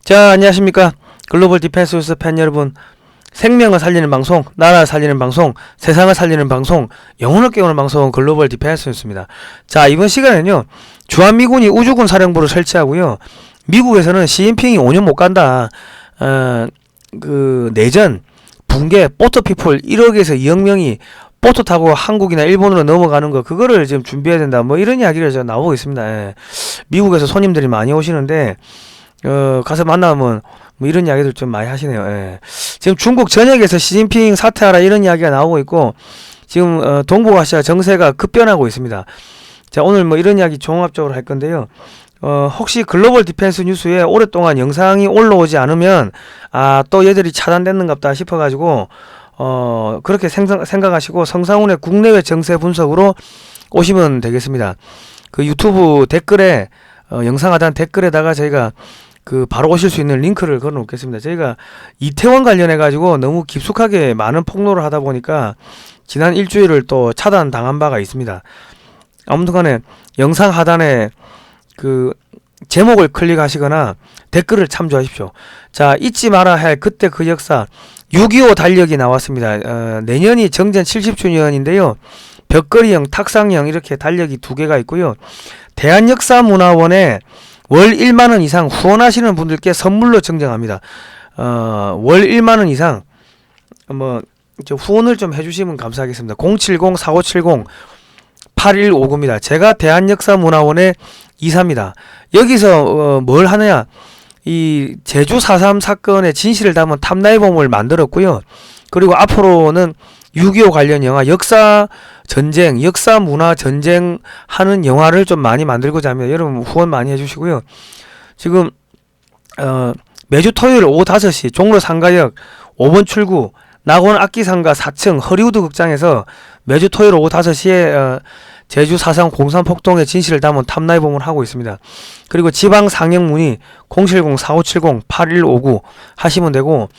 자, 안녕하십니까. 글로벌 디펜스 뉴스 팬 여러분. 생명을 살리는 방송, 나라를 살리는 방송, 세상을 살리는 방송, 영혼을 깨우는 방송 글로벌 디펜스 뉴스입니다. 자, 이번 시간에는요, 주한미군이 우주군 사령부를 설치하고요, 미국에서는 시진핑이 5년 못 간다. 내전, 붕괴, 보트피플 1억에서 2억 명이 보트 타고 한국이나 일본으로 넘어가는 거, 그거를 지금 준비해야 된다. 뭐 이런 이야기가 저 나오고 있습니다. 예. 미국에서 손님들이 많이 오시는데, 가서 만나면 뭐 이런 이야기들 좀 많이 하시네요. 예. 지금 중국 전역에서 시진핑 사퇴하라 이런 이야기가 나오고 있고, 지금 동북아시아 정세가 급변하고 있습니다. 자, 오늘 뭐 이런 이야기 종합적으로 할 건데요. 혹시 글로벌 디펜스 뉴스에 오랫동안 영상이 올라오지 않으면 또 얘들이 차단됐는갑다 싶어가지고 그렇게 생각하시고 성상훈의 국내외 정세 분석으로 오시면 되겠습니다. 그 유튜브 댓글에 영상 하단 댓글에다가 저희가 바로 오실 수 있는 링크를 걸어 놓겠습니다. 저희가 이태원 관련해 가지고 너무 깊숙하게 많은 폭로를 하다 보니까 지난 일주일을 또 차단 당한 바가 있습니다. 아무튼간에 영상 하단에 제목을 클릭하시거나 댓글을 참조하십시오. 자, 잊지 말아야 할 그때 그 역사 6.25 달력이 나왔습니다. 내년이 정전 70주년인데요. 벽걸이형, 탁상형 이렇게 달력이 2개가 있고요. 대한역사문화원에 월 1만원 이상 후원하시는 분들께 선물로 증정합니다. 월 1만원 이상 후원을 좀 해주시면 감사하겠습니다. 070-4570-8159입니다. 제가 대한역사문화원의 이사입니다. 여기서 뭘 하느냐, 이 제주 4.3 사건의 진실을 담은 탑라이범을 만들었고요. 그리고 앞으로는 6.25 관련 영화, 역사 전쟁, 역사 문화 전쟁 하는 영화를 좀 많이 만들고자 합니다. 여러분 후원 많이 해주시고요. 지금 매주 토요일 오후 5시 종로 상가역 5번 출구 낙원 악기상가 4층 허리우드 극장에서 매주 토요일 오후 5시에 제주 4.3 공산폭동의 진실을 담은 탑라이범을 하고 있습니다. 그리고 지방 상영 문의 070-4570-8159 하시면 되고,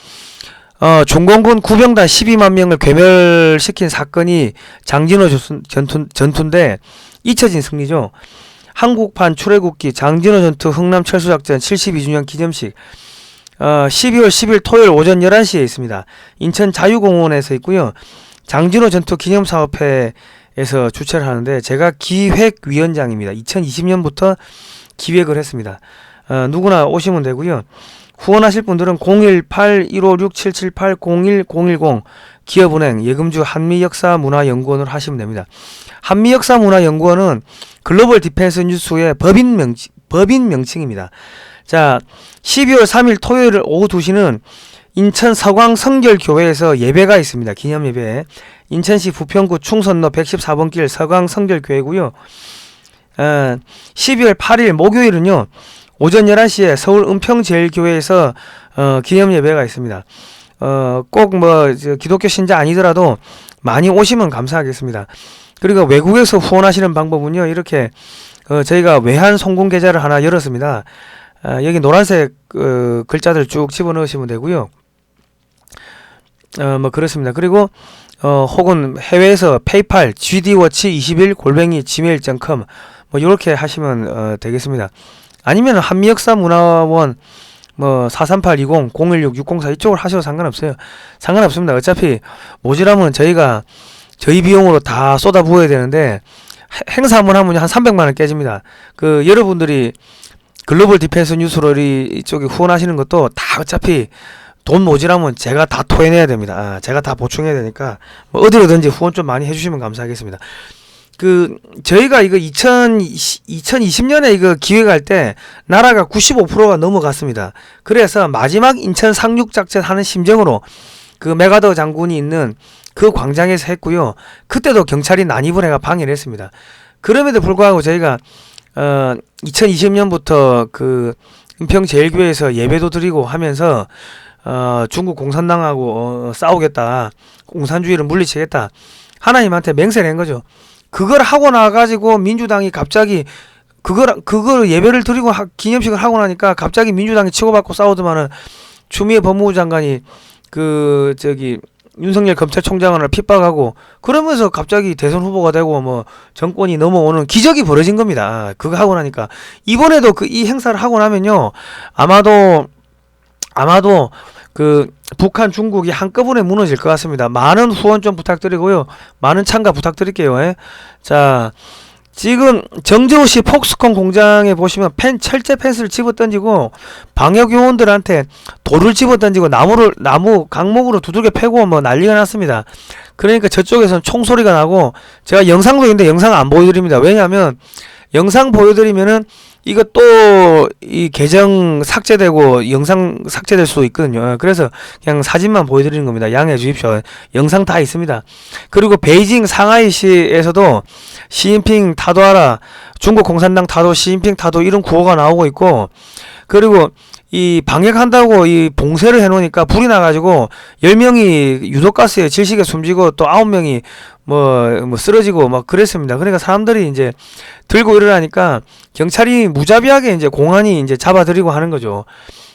중공군 구병단 12만 명을 괴멸시킨 사건이 장진호 전투인데 잊혀진 승리죠. 한국판 출애굽기 장진호 전투 흥남 철수작전 72주년 기념식 12월 10일 토요일 오전 11시에 있습니다. 인천 자유공원에서 있고요. 장진호 전투 기념사업회에서 주최를 하는데 제가 기획위원장입니다. 2020년부터 기획을 했습니다. 누구나 오시면 되고요. 후원하실 분들은 018-156-778-01010 기업은행 예금주 한미역사문화연구원을 하시면 됩니다. 한미역사문화연구원은 글로벌 디펜스 뉴스의 법인 명칭입니다. 자, 12월 3일 토요일 오후 2시는 인천 서광성결교회에서 예배가 있습니다. 기념예배. 인천시 부평구 충선로 114번 길 서광성결교회고요. 12월 8일 목요일은요. 오전 11시에 서울 은평제일교회에서 기념예배가 있습니다. 꼭 기독교 신자 아니더라도 많이 오시면 감사하겠습니다. 그리고 외국에서 후원하시는 방법은요. 이렇게 저희가 외환 송금 계좌를 하나 열었습니다. 여기 노란색 글자들 쭉 집어넣으시면 되고요. 그렇습니다. 그리고 혹은 해외에서 페이팔 gdwatch21@gmail.com 이렇게 하시면 되겠습니다. 아니면 한미역사문화원 43820-016-604 이쪽을 하셔도 상관없어요. 상관없습니다. 어차피 모자라면 저희 비용으로 다 쏟아 부어야 되는데 행사 한번 하면 한 300만원 깨집니다. 여러분들이 글로벌 디펜스 뉴스로 이쪽에 후원하시는 것도 다 어차피 돈 모자라면 제가 다 토해내야 됩니다. 제가 다 보충해야 되니까 어디로든지 후원 좀 많이 해주시면 감사하겠습니다. 저희가 이거 2020년에 이거 기획할 때 나라가 95%가 넘어갔습니다. 그래서 마지막 인천 상륙작전 하는 심정으로 메가더 장군이 있는 그 광장에서 했고요. 그때도 경찰이 난입을 해가 방해를 했습니다. 그럼에도 불구하고 저희가 2020년부터 은평제일교회에서 예배도 드리고 하면서 중국 공산당하고 싸우겠다, 공산주의를 물리치겠다, 하나님한테 맹세를 한 거죠. 그걸 하고 나가지고 민주당이 갑자기 그걸 예배를 드리고 기념식을 하고 나니까 갑자기 민주당이 치고받고 싸우더만은 추미애 법무부 장관이 윤석열 검찰총장을 핍박하고 그러면서 갑자기 대선 후보가 되고 정권이 넘어오는 기적이 벌어진 겁니다. 그거 하고 나니까 이번에도 이 행사를 하고 나면요 아마도 아마도 그 북한, 중국이 한꺼번에 무너질 것 같습니다. 많은 후원 좀 부탁드리고요. 많은 참가 부탁드릴게요. 예. 자, 지금 정재호씨 폭스콘 공장에 보시면 철제 펜스를 집어 던지고 방역 요원들한테 돌을 집어 던지고 나무 강목으로 두들겨 패고 뭐 난리가 났습니다. 그러니까 저쪽에서는 총소리가 나고, 제가 영상도 있는데 영상 안 보여드립니다. 왜냐하면 영상 보여드리면은 이거 또 이 계정 삭제되고 영상 삭제될 수도 있거든요. 그래서 그냥 사진만 보여드리는 겁니다. 양해해 주십시오. 영상 다 있습니다. 그리고 베이징 상하이시에서도 시진핑 타도하라, 중국 공산당 타도, 시진핑 타도 이런 구호가 나오고 있고, 그리고 이 방역한다고 이 봉쇄를 해놓으니까 불이 나가지고 10명이 유독가스에 질식에 숨지고 또 9명이 뭐 쓰러지고 막 그랬습니다. 그러니까 사람들이 이제 들고 일어나니까 경찰이 무자비하게 이제 공안이 이제 잡아들이고 하는 거죠.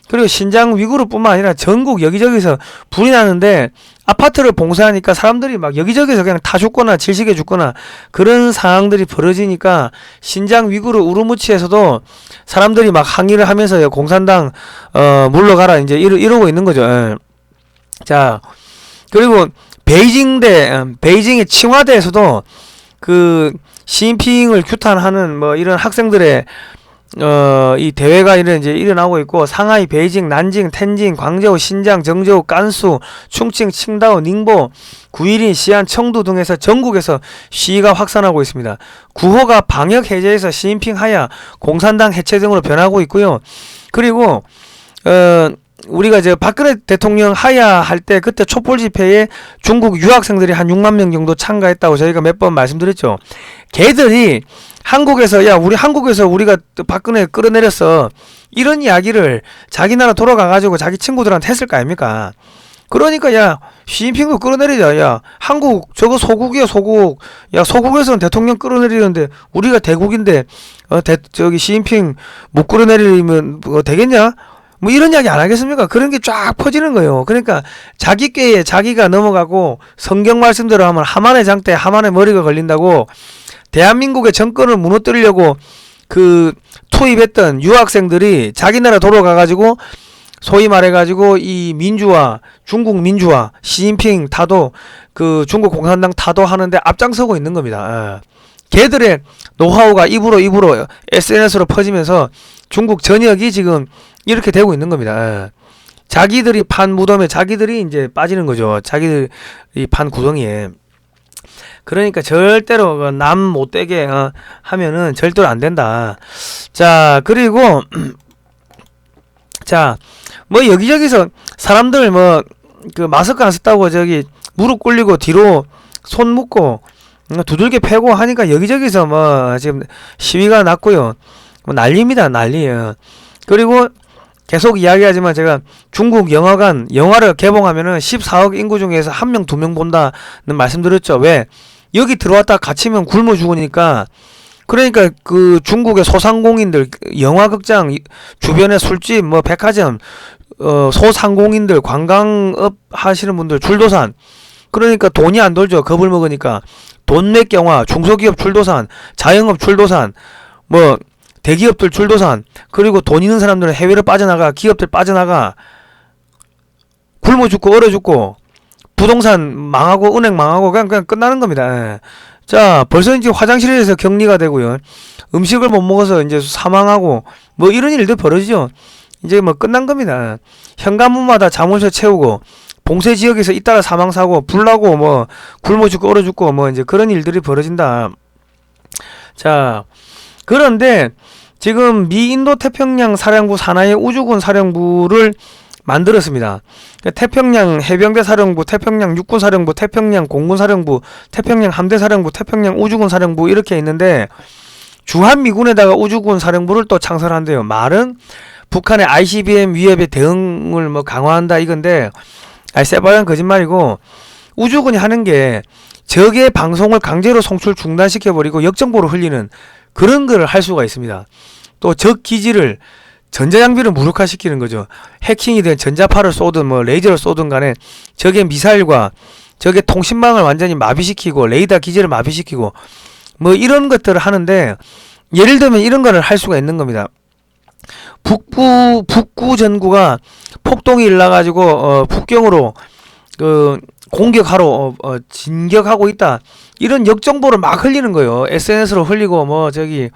그리고 신장 위구르뿐만 아니라 전국 여기저기서 불이 나는데 아파트를 봉쇄하니까 사람들이 막 여기저기서 그냥 타 죽거나 질식해 죽거나 그런 상황들이 벌어지니까 신장 위구르 우르무치에서도 사람들이 막 항의를 하면서 공산당 물러가라 이제 이러고 있는 거죠. 예. 자, 그리고 베이징의 칭화대에서도 그 시진핑을 규탄하는 뭐 이런 학생들의 이 대회가 이제 일어나고 있고, 상하이, 베이징, 난징, 텐진, 광저우, 신장, 정저우, 간수, 충칭, 칭다오, 닝보, 구일인, 시안, 청두 등에서 전국에서 시위가 확산하고 있습니다. 구호가 방역 해제에서 시진핑 하야, 공산당 해체 등으로 변하고 있고요. 그리고 우리가 이제 박근혜 대통령 하야 할 때 그때 촛불 집회에 중국 유학생들이 한 6만 명 정도 참가했다고 저희가 몇 번 말씀드렸죠. 걔들이 한국에서 우리 한국에서 우리가 박근혜 끌어내렸어, 이런 이야기를 자기 나라 돌아가가지고 자기 친구들한테 했을 거 아닙니까? 그러니까 시진핑도 끌어내리자. 한국 저거 소국이야, 소국. 소국에서는 대통령 끌어내리는데 우리가 대국인데 저기 시진핑 못 끌어내리면 되겠냐? 뭐 이런 이야기 안 하겠습니까? 그런 게 쫙 퍼지는 거예요. 그러니까 자기 꾀에 자기가 넘어가고, 성경 말씀대로 하면 하만의 장대 하만의 머리가 걸린다고, 대한민국의 정권을 무너뜨리려고 그 투입했던 유학생들이 자기 나라 돌아가가지고 소위 말해가지고 이 민주화, 중국 민주화, 시진핑 타도, 그 중국 공산당 타도 하는데 앞장서고 있는 겁니다. 걔들의 노하우가 입으로 SNS로 퍼지면서 중국 전역이 지금 이렇게 되고 있는 겁니다. 자기들이 판 무덤에 자기들이 이제 빠지는 거죠. 자기들이 판 구덩이에. 그러니까 절대로 남 못되게 하면은 절대로 안 된다. 자, 그리고 자, 뭐 여기저기서 사람들 뭐 그 마스크 안 썼다고 저기 무릎 꿇리고 뒤로 손 묶고 두들겨 패고 하니까 여기저기서 뭐 지금 시위가 났고요. 뭐 난리입니다, 난리예요. 그리고 계속 이야기하지만 제가 중국 영화관 영화를 개봉하면은 14억 인구 중에서 1명 2명 본다는 말씀드렸죠. 왜? 여기 들어왔다 갇히면 굶어 죽으니까. 그러니까 그 중국의 소상공인들, 영화극장 주변에 술집, 뭐 백화점, 소상공인들, 관광업 하시는 분들 줄도산. 그러니까 돈이 안 돌죠. 겁을 먹으니까. 돈맥 영화, 중소기업 줄도산, 자영업 줄도산, 뭐 대기업들 줄도산. 그리고 돈 있는 사람들은 해외로 빠져나가, 기업들 빠져나가, 굶어 죽고 얼어 죽고, 부동산 망하고 은행 망하고 그냥 끝나는 겁니다. 자, 벌써 이제 화장실에서 격리가 되고요. 음식을 못 먹어서 이제 사망하고 뭐 이런 일도 벌어지죠. 이제 뭐 끝난 겁니다. 현관문마다 자물쇠 채우고, 봉쇄 지역에서 잇따라 사망사고, 불나고 뭐 굶어 죽고 얼어 죽고 뭐 이제 그런 일들이 벌어진다. 자, 그런데 지금 미 인도 태평양 사령부 산하의 우주군 사령부를 만들었습니다. 태평양 해병대 사령부, 태평양 육군 사령부, 태평양 공군 사령부, 태평양 함대 사령부, 태평양 우주군 사령부 이렇게 있는데, 주한미군에다가 우주군 사령부를 또 창설한대요. 말은 북한의 ICBM 위협에 대응을 뭐 강화한다 이건데, 새빨간 거짓말이고, 우주군이 하는 게 적의 방송을 강제로 송출 중단시켜버리고 역정보로 흘리는 그런 거를 할 수가 있습니다. 또 적 기지를, 전자장비를 무력화시키는 거죠. 해킹이든 전자파를 쏘든 뭐 레이저를 쏘든 간에 적의 미사일과 적의 통신망을 완전히 마비시키고 레이더 기지를 마비시키고 뭐 이런 것들을 하는데, 예를 들면 이런 거를 할 수가 있는 겁니다. 북구 전구가 폭동이 일어나가지고 북경으로 그 공격하러 진격하고 있다. 이런 역정보를 막 흘리는 거예요. SNS로 흘리고 뭐 저기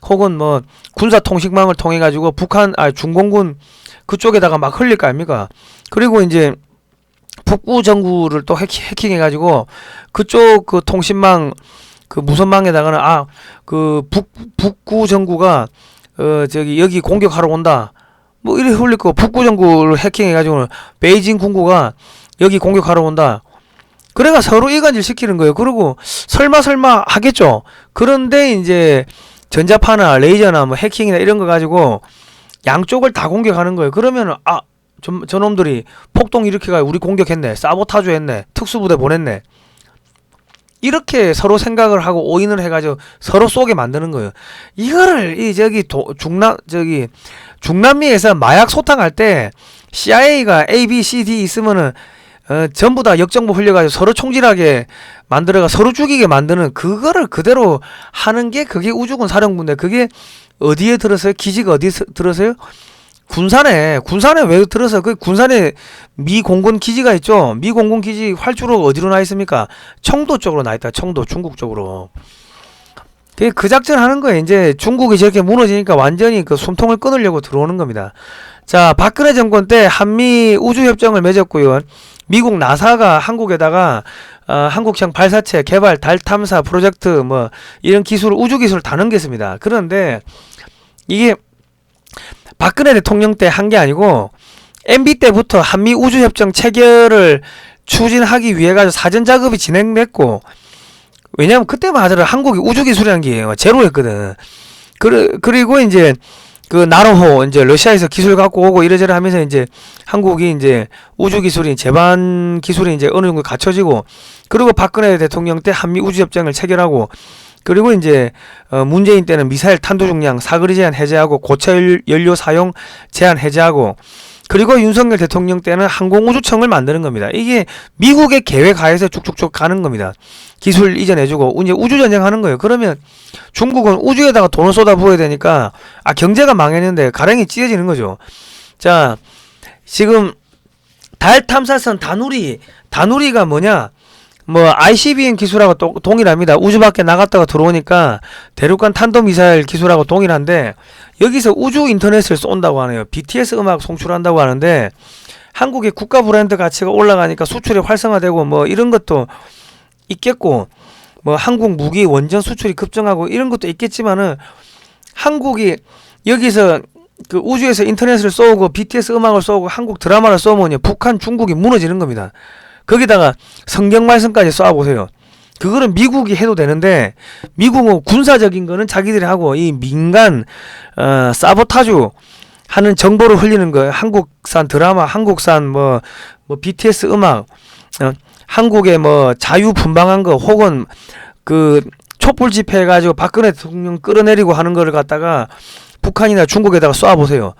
혹은 뭐 군사 통신망을 통해 가지고 중공군 그쪽에다가 막 흘릴 거 아닙니까? 그리고 이제 북부 전구를 또 해킹해 가지고 그쪽 그 통신망 그 무선망에다가는 그 북구 전구가 저기 여기 공격하러 온다. 뭐 이렇게 흘릴 거. 북구 전구를 해킹해 가지고는 베이징 군구가 여기 공격하러 온다. 그래가 서로 이간질 시키는 거예요. 그리고 설마 하겠죠. 그런데 이제 전자파나 레이저나 뭐 해킹이나 이런 거 가지고 양쪽을 다 공격하는 거예요. 그러면은 저놈들이 폭동 일으켜가 우리 공격했네, 사보타주 했네, 특수부대 보냈네. 이렇게 서로 생각을 하고 오인을 해가지고 서로 쏘게 만드는 거예요. 이거를 중남미에서 마약 소탕할 때 CIA가 A, B, C, D 있으면은 전부 다 역정보 흘려가지고 서로 총질하게 만들어가 서로 죽이게 만드는 그거를 그대로 하는 게 그게 우주군 사령부인데 그게 어디에 들어서요? 기지가 어디에 들어서요? 군산에 왜 들어서 그 군산에 미 공군 기지가 있죠. 미 공군 기지 활주로가 어디로 나 있습니까? 청도 쪽으로 나 있다. 청도 중국 쪽으로. 그 작전 하는 거예요. 이제 중국이 저렇게 무너지니까 완전히 그 숨통을 끊으려고 들어오는 겁니다. 자, 박근혜 정권 때 한미 우주협정을 맺었고요. 미국 나사가 한국에다가 한국형 발사체 개발 달 탐사 프로젝트 뭐 이런 우주 기술을 다 넘겼습니다. 그런데 이게 박근혜 대통령 때 한 게 아니고 MB 때부터 한미 우주협정 체결을 추진하기 위해 가지고 사전 작업이 진행됐고, 왜냐면 그때만 하더라도 한국이 우주기술이라는 게 제로였거든. 그리고 이제 그 나로호 이제 러시아에서 기술 갖고 오고 이래저래 하면서 이제 한국이 이제 우주기술이 제반 기술이 이제 어느 정도 갖춰지고, 그리고 박근혜 대통령 때 한미 우주협정을 체결하고, 그리고 이제 문재인 때는 미사일 탄도 중량 사거리 제한 해제하고 고체 연료 사용 제한 해제하고, 그리고 윤석열 대통령 때는 항공우주청을 만드는 겁니다. 이게 미국의 계획 하에서 쭉쭉쭉 가는 겁니다. 기술 이전해주고 이제 우주전쟁 하는 거예요. 그러면 중국은 우주에다가 돈을 쏟아부어야 되니까 경제가 망했는데 가랭이 찢어지는 거죠. 자, 지금 달 탐사선 다누리가 뭐냐? 뭐 ICBM 기술하고 동일합니다. 우주 밖에 나갔다가 들어오니까 대륙간 탄도미사일 기술하고 동일한데, 여기서 우주 인터넷을 쏜다고 하네요. BTS 음악 송출한다고 하는데, 한국의 국가 브랜드 가치가 올라가니까 수출이 활성화되고 뭐 이런 것도 있겠고, 뭐 한국 무기 원전 수출이 급증하고 이런 것도 있겠지만은, 한국이 여기서 그 우주에서 인터넷을 쏘고 BTS 음악을 쏘고 한국 드라마를 쏘면 북한 중국이 무너지는 겁니다. 거기다가 성경 말씀까지 쏴보세요. 그거는 미국이 해도 되는데, 미국은 군사적인 거는 자기들이 하고, 이 민간 사보타주 하는 정보를 흘리는 거예요. 한국산 드라마, 한국산 뭐 BTS 음악, 한국의 뭐 자유분방한 거, 혹은 그 촛불 집회 해가지고 박근혜 대통령 끌어내리고 하는 거를 갖다가 북한이나 중국에다가 쏴보세요.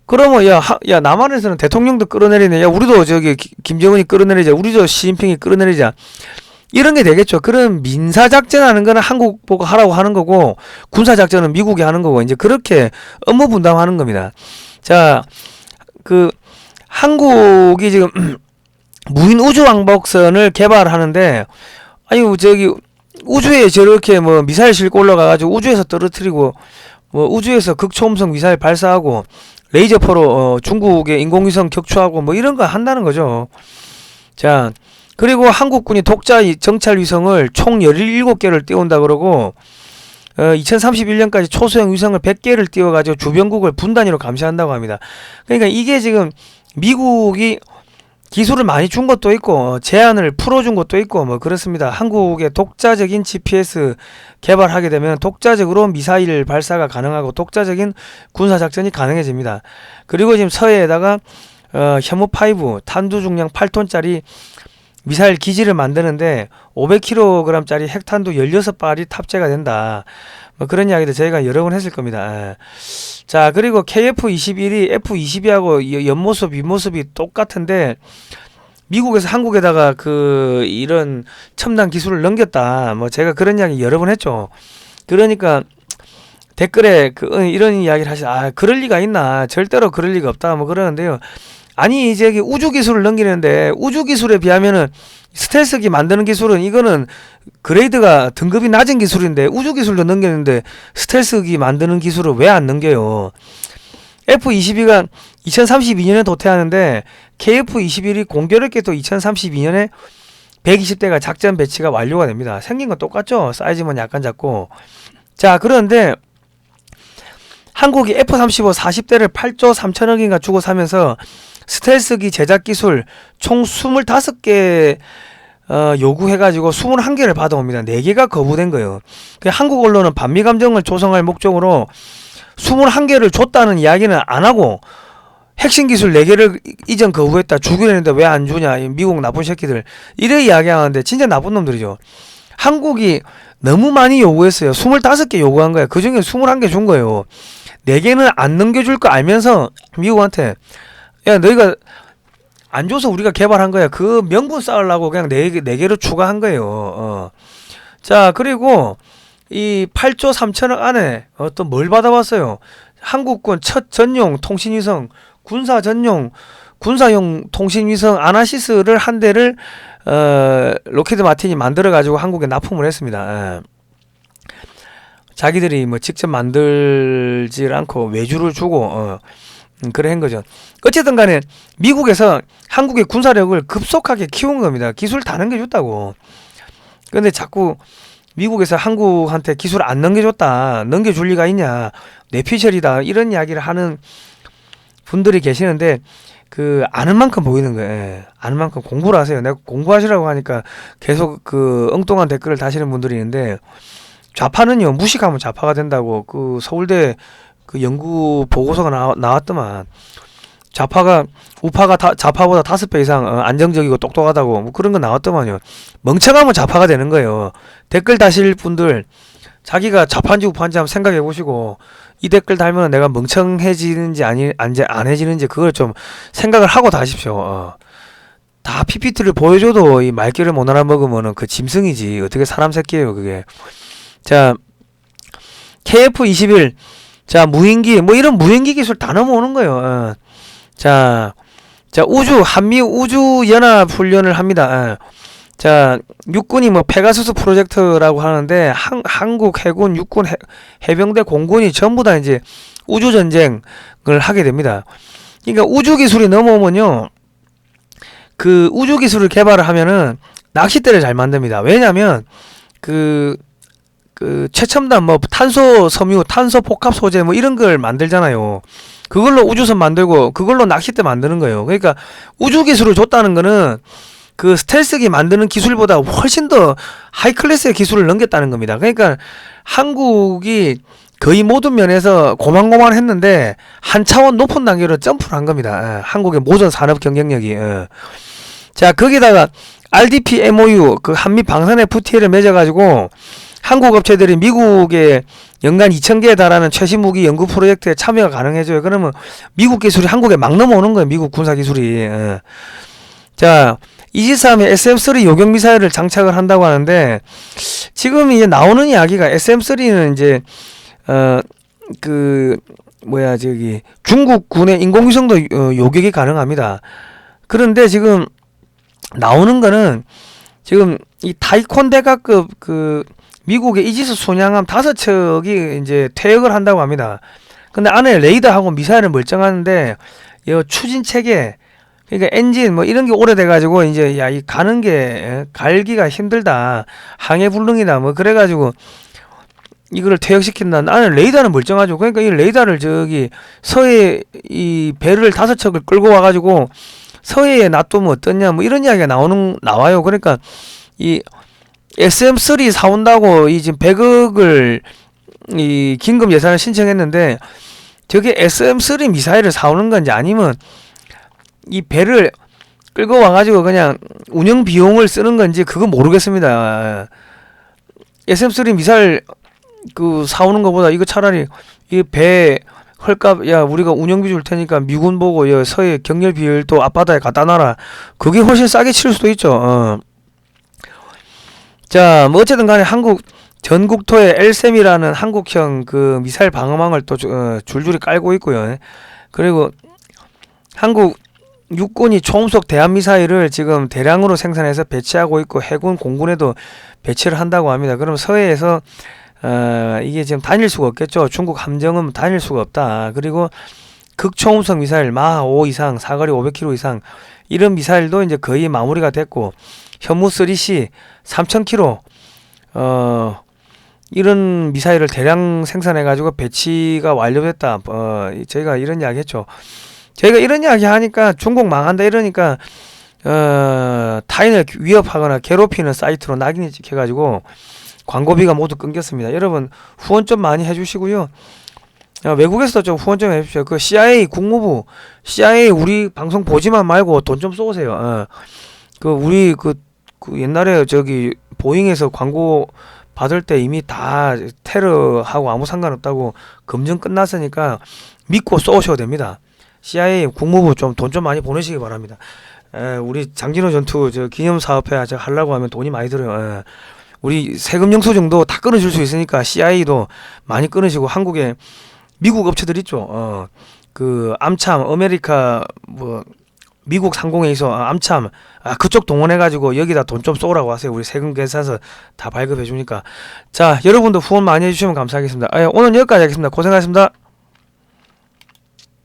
그러면 야 남한에서는 대통령도 끌어내리네. 야 우리도 저기 김정은이 끌어내리자. 우리도 시진핑이 끌어내리자. 이런 게 되겠죠. 그런 민사작전 하는 거는 한국 보고 하라고 하는 거고, 군사작전은 미국이 하는 거고, 이제 그렇게 업무 분담하는 겁니다. 자, 그 한국이 지금 무인 우주 왕복선을 개발하는,데 아니 저기 우주에 저렇게 뭐 미사일 싣고 올라가가지고 우주에서 떨어뜨리고, 뭐 우주에서 극초음속 미사일 발사하고 레이저포로 중국의 인공위성 격추하고 뭐 이런 거 한다는 거죠. 자, 그리고 한국군이 독자 정찰 위성을 총 17개를 띄운다 그러고, 2031년까지 초소형 위성을 100개를 띄워가지고 주변국을 분단위로 감시한다고 합니다. 그러니까 이게 지금 미국이 기술을 많이 준 것도 있고 제한을 풀어준 것도 있고 뭐 그렇습니다. 한국의 독자적인 GPS 개발하게 되면 독자적으로 미사일 발사가 가능하고 독자적인 군사작전이 가능해집니다. 그리고 지금 서해에다가 현무5 탄두 중량 8톤짜리 미사일 기지를 만드는데 500kg짜리 핵탄두 16발이 탑재가 된다. 뭐 그런 이야기도 저희가 여러 번 했을 겁니다. 자, 그리고 KF-21이 F-22하고 옆모습, 윗모습이 똑같은데 미국에서 한국에다가 이런 첨단 기술을 넘겼다. 뭐 제가 그런 이야기 여러 번 했죠. 그러니까 댓글에 이런 이야기를 하시아 그럴 리가 있나 절대로 그럴 리가 없다 뭐 그러는데요. 아니 이제 우주 기술을 넘기는데 우주 기술에 비하면은 스텔스기 만드는 기술은 이거는 그레이드가 등급이 낮은 기술인데 우주 기술도 넘겼는데 스텔스기 만드는 기술을 왜 안 넘겨요? F-22가 2032년에 도태하는데 KF-21이 공교롭게 또 2032년에 120대가 작전 배치가 완료가 됩니다. 생긴 건 똑같죠? 사이즈만 약간 작고. 자, 그런데 한국이 F-35 40대를 8조 3천억인가 주고 사면서 스텔스기 제작 기술 총 25개 요구해가지고 21개를 받아옵니다. 4개가 거부된 거예요. 한국 언론은 반미 감정을 조성할 목적으로 21개를 줬다는 이야기는 안 하고 핵심 기술 4개를 이전 거부했다. 주기로 했는데 왜 안 주냐. 미국 나쁜 새끼들. 이래 이야기하는데 진짜 나쁜 놈들이죠. 한국이 너무 많이 요구했어요. 25개 요구한 거야. 그 중에 21개 준 거예요. 4개는 안 넘겨줄 거 알면서 미국한테 야 너희가 안 줘서 우리가 개발한 거야. 그 명분 쌓으려고 그냥 4개로 추가한 거예요. 자, 그리고 이 8조 3천억 안에 또 뭘 받아봤어요? 한국군 첫 전용 통신위성 군사 전용 군사용 통신위성 아나시스를 한 대를 로키드 마틴이 만들어 가지고 한국에 납품을 했습니다. 자기들이 뭐 직접 만들질 않고 외주를 주고 그래 한 거죠. 어쨌든 간에 미국에서 한국의 군사력을 급속하게 키운 겁니다. 기술 다 넘겨줬다고. 근데 자꾸 미국에서 한국한테 기술 안 넘겨줬다. 넘겨줄 리가 있냐. 뇌피셜이다. 이런 이야기를 하는 분들이 계시는데 그 아는 만큼 보이는 거예요. 아는 만큼 공부를 하세요. 내가 공부하시라고 하니까 계속 그 엉뚱한 댓글을 다시는 분들이 있는데 좌파는요 무식하면 좌파가 된다고 그 서울대 그 연구 보고서가 나왔더만 좌파가 우파가 좌파보다 5배 이상 안정적이고 똑똑하다고 뭐 그런 거 나왔더만요. 멍청하면 좌파가 되는 거예요. 댓글 다실 분들 자기가 좌파인지 우파인지 한번 생각해 보시고 이 댓글 달면 내가 멍청해지는지 안 해지는지 그걸 좀 생각을 하고 다십시오. 다 PPT를 보여줘도 이 말귀를 못 알아먹으면은 그 짐승이지 어떻게 사람 새끼예요 그게. 자 KF-21 자 무인기 뭐 이런 무인기 기술 다 넘어오는 거예요. 자 한미 우주 연합 훈련을 합니다. 자 육군이 뭐 페가수스 프로젝트라고 하는데 한국 해군 육군 해병대 공군이 전부 다 이제 우주 전쟁을 하게 됩니다. 그러니까 우주 기술이 넘어오면요 그 우주 기술을 개발을 하면은 낚싯대를 잘 만듭니다. 왜냐면 그 최첨단 뭐 탄소 섬유, 탄소 복합 소재 뭐 이런 걸 만들잖아요. 그걸로 우주선 만들고 그걸로 낚싯대 만드는 거예요. 그러니까 우주 기술을 줬다는 거는 그 스텔스기 만드는 기술보다 훨씬 더 하이 클래스의 기술을 넘겼다는 겁니다. 그러니까 한국이 거의 모든 면에서 고만고만했는데 한 차원 높은 단계로 점프를 한 겁니다. 한국의 모든 산업 경쟁력이. 자 거기다가 RDP MOU 그 한미 방산 FTA를 맺어가지고 한국 업체들이 미국에 연간 2,000개에 달하는 최신 무기 연구 프로젝트에 참여가 가능해져요. 그러면 미국 기술이 한국에 막 넘어오는 거예요. 미국 군사 기술이. 자, 이지스함에 SM-3 요격 미사일을 장착을 한다고 하는데 지금 이제 나오는 이야기가 SM-3는 이제 중국군의 인공위성도 요격이 가능합니다. 그런데 지금 나오는 거는 지금 이 타이콘 대가급 그 미국의 이지스 순양함 5척이 이제 퇴역을 한다고 합니다. 근데 안에 레이더하고 미사일은 멀쩡한데 이 추진 체계 그러니까 엔진 뭐 이런 게 오래돼 가지고 이제 야 이 가는 게 갈기가 힘들다. 항해 불능이다. 뭐 그래 가지고 이거를 퇴역시킨다. 안에 레이더는 멀쩡하죠. 그러니까 이 레이더를 저기 서해 이 배를 5척을 끌고 와 가지고 서해에 놔두면 어떠냐 뭐 이런 이야기가 나와요. 그러니까 이 SM-3 사온다고 이 지금 100억을 이 긴급 예산을 신청했는데 저게 SM-3 미사일을 사오는 건지 아니면 이 배를 끌고 와가지고 그냥 운영 비용을 쓰는 건지 그거 모르겠습니다. SM-3 미사일 그 사오는 것보다 이거 차라리 이 배 헐값 야 우리가 운영비 줄 테니까 미군 보고 여 서해 경렬 비율도 앞바다에 갖다 놔라. 그게 훨씬 싸게 치를 수도 있죠. 자, 뭐 어쨌든 간에 한국 전국토에 엘셈이라는 한국형 그 미사일 방어망을 또 줄줄이 깔고 있고요. 그리고 한국 육군이 초음속 대함 미사일을 지금 대량으로 생산해서 배치하고 있고 해군 공군에도 배치를 한다고 합니다. 그럼 서해에서 이게 지금 다닐 수가 없겠죠. 중국 함정은 다닐 수가 없다. 그리고 극초음속 미사일 마하 5 이상, 사거리 500km 이상 이런 미사일도 이제 거의 마무리가 됐고 현무 3C 3000km 이런 미사일을 대량 생산해 가지고 배치가 완료됐다. 저희가 이런 이야기 했죠. 저희가 이런 이야기 하니까 중국 망한다 이러니까 타인을 위협하거나 괴롭히는 사이트로 낙인이 찍혀 가지고 광고비가 모두 끊겼습니다. 여러분 후원 좀 많이 해주시고요. 외국에서도 좀 후원 좀 해주십시오. 그 CIA 국무부 CIA 우리 방송 보지만 말고 돈 좀 쏘세요. 우리 그 옛날에 저기 보잉에서 광고 받을 때 이미 다 테러하고 아무 상관없다고 검증 끝났으니까 믿고 쏘셔도 됩니다. CIA 국무부 좀 돈 좀 많이 보내시기 바랍니다. 우리 장진호 전투 저 기념사업회 하려고 하면 돈이 많이 들어요. 우리 세금 영수증도 다 끊어줄 수 있으니까 CIA도 많이 끊으시고 한국에 미국 업체들 있죠. 그 암참 아메리카 뭐 미국 상공에 있어 암참 그쪽 동원해가지고 여기다 돈 좀 쏘라고 하세요. 우리 세금 계산서 다 발급해 주니까. 자 여러분도 후원 많이 해주시면 감사하겠습니다. 오늘 여기까지 하겠습니다. 고생하셨습니다.